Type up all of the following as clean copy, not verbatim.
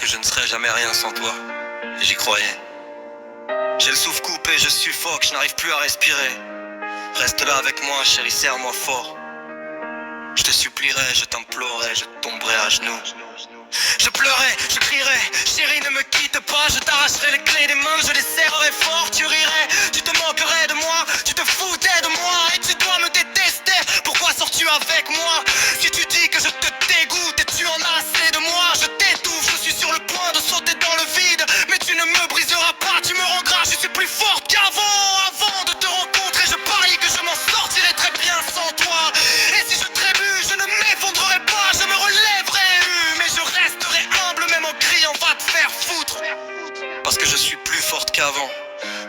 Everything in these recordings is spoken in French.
que je ne serais jamais rien sans toi. Et j'y croyais. J'ai le souffle coupé, je suffoque, je n'arrive plus à respirer. Reste là avec moi, chérie, serre-moi fort. Je te supplierai, je t'implorerai, je tomberai à genoux. Je pleurais, je crierais, chérie ne me quitte pas. Je t'arracherai les clés des mains, je les serrerai fort. Tu rirais, tu te moquerais de moi, tu te foutais de moi. Et tu dois me détester, pourquoi sors-tu avec moi? Si tu dis que je te dégoûte et tu en as assez de moi, je t'étouffe, je suis sur le point de sauter dans le vide. Mais tu ne me briseras pas, tu me rendras, je suis plus forte qu'avant. Avant de te rencontrer, je parie que je m'en sortirai très bien sans toi. Et si je trémule, je ne m'effondrerai pas, je me relèverai. Mais je resterai humble même en criant va te faire foutre. Parce que je suis plus forte qu'avant.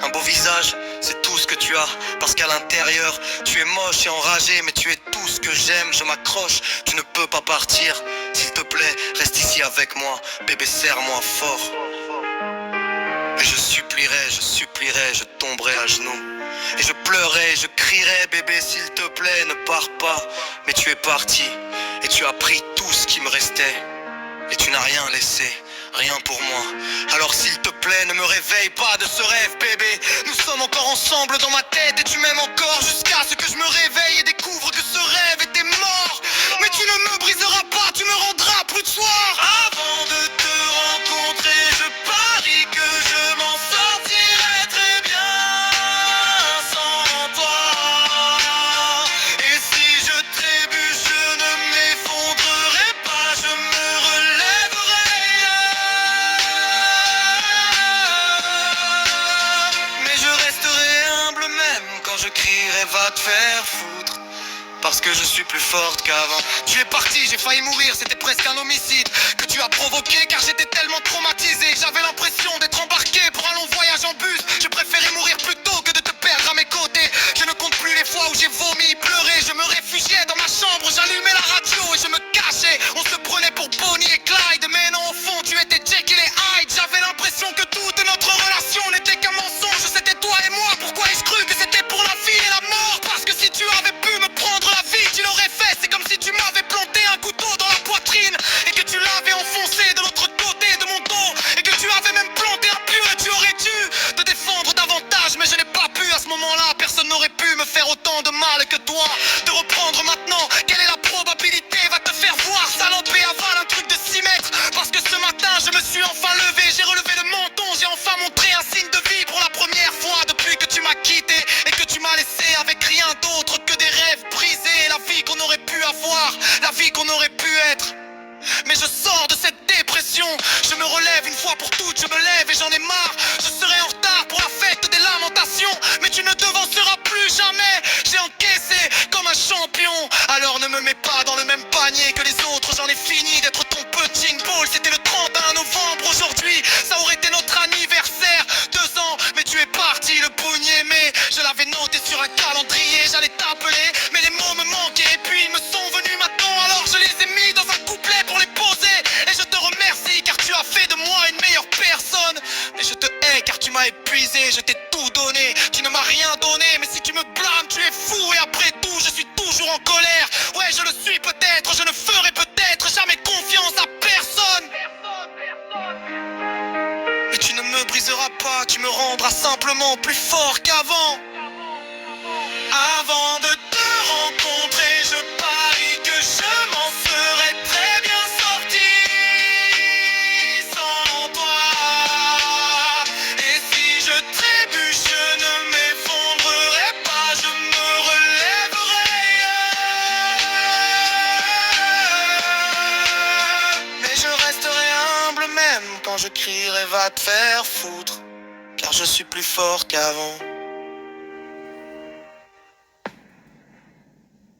Un beau visage, c'est tout ce que tu as. Parce qu'à l'intérieur, tu es moche et enragé. Mais tu es tout ce que j'aime, je m'accroche. Tu ne peux pas partir, s'il te plaît, reste ici avec moi. Bébé, serre-moi fort. Et je supplierai, je tomberai à genoux. Et je pleurerai, je crierai, bébé, s'il te plaît, ne pars pas. Mais tu es parti, et tu as pris tout ce qui me restait. Et tu n'as rien laissé, rien pour moi. Alors s'il te plaît, ne me réveille pas de ce rêve, bébé. Nous sommes encore ensemble dans ma tête et tu m'aimes encore jusqu'à ce que je me réveille et découvre que ce rêve était mort. Mais tu ne me briseras pas, tu me rendras plus de soir. Avant de te rencontrer, je parie que je m'en sortirai très bien sans toi. Et si je trébuche, je ne m'effondrerai pas, je me relèverai. Mais je resterai humble même quand je crierai va te faire foutre. Parce que je suis plus forte qu'avant. Tu es parti, j'ai failli mourir, c'était presque un homicide que tu as provoqué car j'étais tellement traumatisé. J'avais l'impression d'être embarqué pour un long voyage en bus. Je préférais mourir plutôt que de te perdre à mes côtés. Je ne compte plus les fois où j'ai vomi, pleuré. Je me réfugiais dans ma chambre, j'allumais la radio et je me cachais. On se prenait pour Bonnie et Clyde, mais non au fond tu étais Jekyll et Hyde. J'avais l'impression que toute notre relation n'était qu'un mensonge. C'était toi et moi, pourquoi ai-je cru que c'était pour la vie et la mort? Parce que si tu avais pu me prendre la vie, tu l'aurais fait. C'est comme si tu m'avais planté un couteau dans la poitrine et que tu l'avais enfoncé de l'autre côté de mon dos. Et que tu avais même planté un pieu et tu aurais dû te défendre davantage. Mais je n'ai pas pu à ce moment-là, personne n'aurait pu me faire autant de mal que toi. De reprendre maintenant, quelle est la probabilité? Va te faire voir, salope, et avale un truc de 6 mètres. Parce que ce matin je me suis enfin levé, j'ai relevé le menton, j'ai enfin montré un signe de vie pour la première fois depuis que tu m'as quitté et que tu m'as laissé avec rien d'autre que des rêves brisés. La vie qu'on aurait pu avoir, la vie qu'on aurait pu être. Mais je sors de cette dépression, je me relève une fois pour toutes, je me lève et j'en ai marre. Je serai en retard pour la fête des lamentations, mais tu ne devanceras plus jamais. J'ai encaissé comme un champion, alors ne me mets pas dans le même panier que les autres. J'en ai fini d'être ton petit ball. C'était le 31 novembre, aujourd'hui ça aurait été notre anniversaire. 2 ans, mais tu es parti le 1er mai. Je l'avais noté sur un calendrier, j'allais t'appeler, mais les mots me manquaient et puis ils me sont venus maintenant. Alors je les ai mis dans un couplet pour les poser. Et je te remercie car tu as fait de moi une meilleure personne. Mais je te hais car tu m'as épuisé, je t'ai tout donné. Tu ne m'as rien donné, mais si tu me blâmes, tu es fou. Et après tout, je suis toujours en colère. Ouais, je le suis peut-être, je ne ferai peut-être jamais confiance à personne. Mais tu ne me briseras pas, tu me rendras simplement plus fort qu'avant. Avant de te rencontrer, je parie que je m'en serais très bien sorti sans toi. Et si je trébuche, je ne m'effondrerai pas, je me relèverai. Mais je resterai humble même quand je crierai va te faire foutre, car je suis plus fort qu'avant.